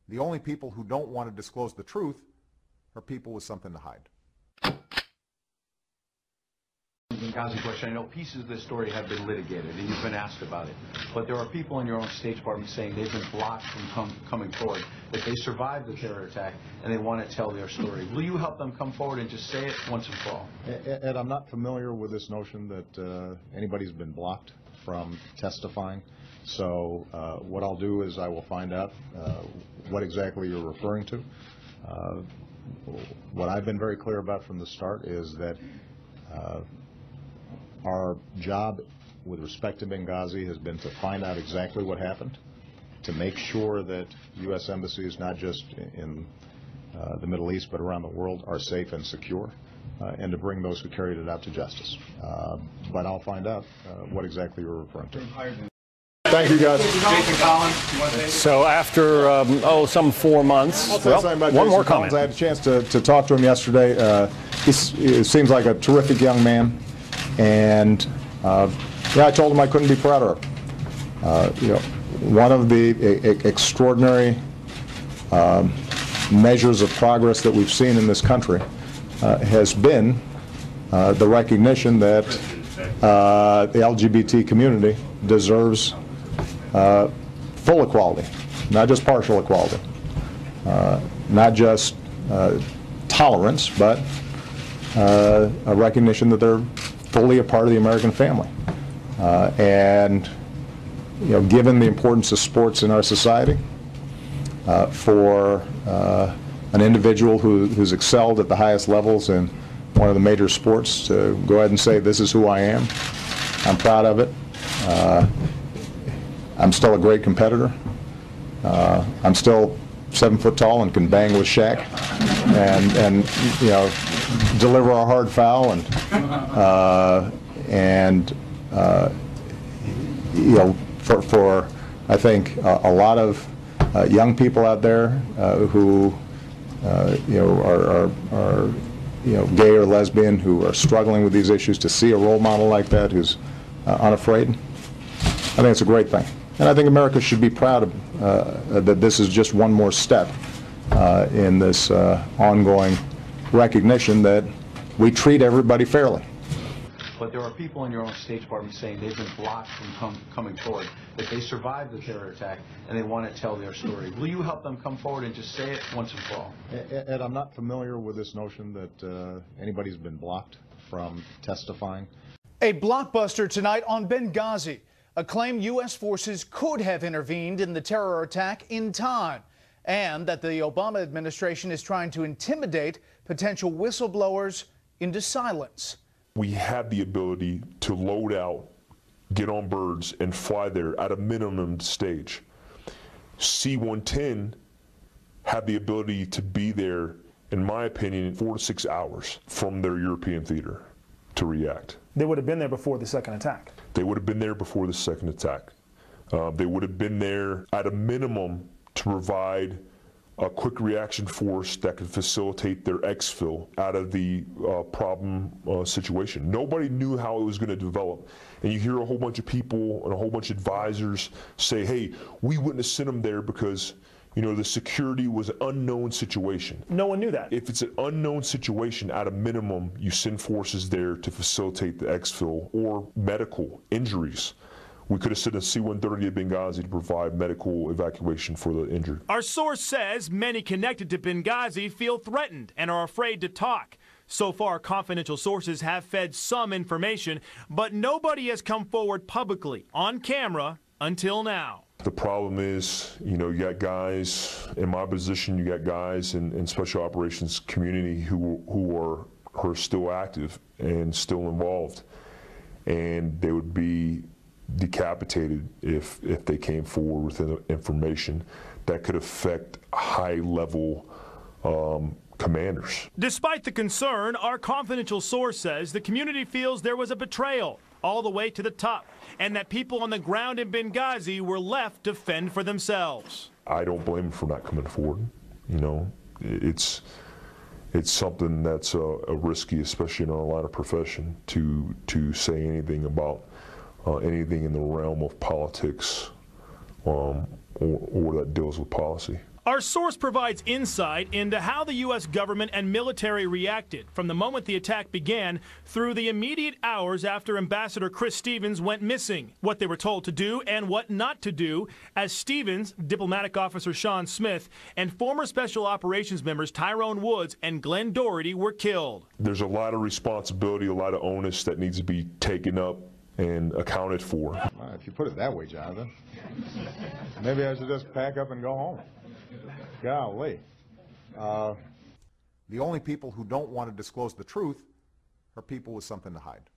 The only people who don't want to disclose the truth are people with something to hide. Benghazi question. I know pieces of this story have been litigated and you've been asked about it, but there are people in your own State Department saying they've been blocked from coming forward, that they survived the terror attack and they want to tell their story. Will you help them come forward and just say it once and for all? Ed, I'm not familiar with this notion that anybody's been blocked from testifying. So what I'll do is I will find out what exactly you're referring to. What I've been very clear about from the start is that our job with respect to Benghazi has been to find out exactly what happened, to make sure that U.S. embassies, not just in the Middle East but around the world, are safe and secure, and to bring those who carried it out to justice. But I'll find out what exactly you're referring to. Thank you, guys. So after, some 4 months, one more comment. I had a chance to talk to him yesterday. He seems like a terrific young man, and I told him I couldn't be prouder of him. One of the extraordinary measures of progress that we've seen in this country has been the recognition that the LGBT community deserves full equality, not just partial equality, not just tolerance, but a recognition that they're fully a part of the American family. And given the importance of sports in our society, for an individual who's excelled at the highest levels in one of the major sports to go ahead and say, this is who I am, I'm proud of it. I'm still a great competitor. I'm still 7 foot tall and can bang with Shaq, and deliver a hard foul, for I think a lot of young people out there who are gay or lesbian, who are struggling with these issues, to see a role model like that who's unafraid, I think it's a great thing. And I think America should be proud of, that this is just one more step in this ongoing recognition that we treat everybody fairly. But there are people in your own State Department saying they've been blocked from coming forward, that they survived the terror attack and they want to tell their story. Will you help them come forward and just say it once and for all? Ed, I'm not familiar with this notion that anybody's been blocked from testifying. A blockbuster tonight on Benghazi. A claim U.S. forces could have intervened in the terror attack in time, and that the Obama administration is trying to intimidate potential whistleblowers into silence. We have the ability to load out, get on birds, and fly there at a minimum stage. C-110 had the ability to be there, in my opinion, in 4 to 6 hours from their European theater to react. They would have been there before the second attack. They would have been there before the second attack. They would have been there at a minimum to provide a quick reaction force that could facilitate their exfil out of the problem situation. Nobody knew how it was going to develop. And you hear a whole bunch of people and a whole bunch of advisors say, hey, we wouldn't have sent them there because the security was an unknown situation. No one knew that. If it's an unknown situation, at a minimum, you send forces there to facilitate the exfil or medical injuries. We could have sent a C-130 at Benghazi to provide medical evacuation for the injured. Our source says many connected to Benghazi feel threatened and are afraid to talk. So far, confidential sources have fed some information, but nobody has come forward publicly on camera until now. The problem is, you got guys in my position, you got guys in special operations community who are still active and still involved, and they would be decapitated if they came forward with information that could affect high-level commanders. Despite the concern, our confidential source says the community feels there was a betrayal all the way to the top, and that people on the ground in Benghazi were left to fend for themselves. I don't blame them for not coming forward. It's something that's risky, especially in our line of profession, to say anything about anything in the realm of politics or that deals with policy. Our source provides insight into how the U.S. government and military reacted from the moment the attack began through the immediate hours after Ambassador Chris Stevens went missing, what they were told to do and what not to do, as Stevens, diplomatic officer Sean Smith, and former Special Operations members Tyrone Woods and Glenn Doherty were killed. There's a lot of responsibility, a lot of onus that needs to be taken up and accounted for. If you put it that way, Jonathan, maybe I should just pack up and go home. Golly. The only people who don't want to disclose the truth are people with something to hide.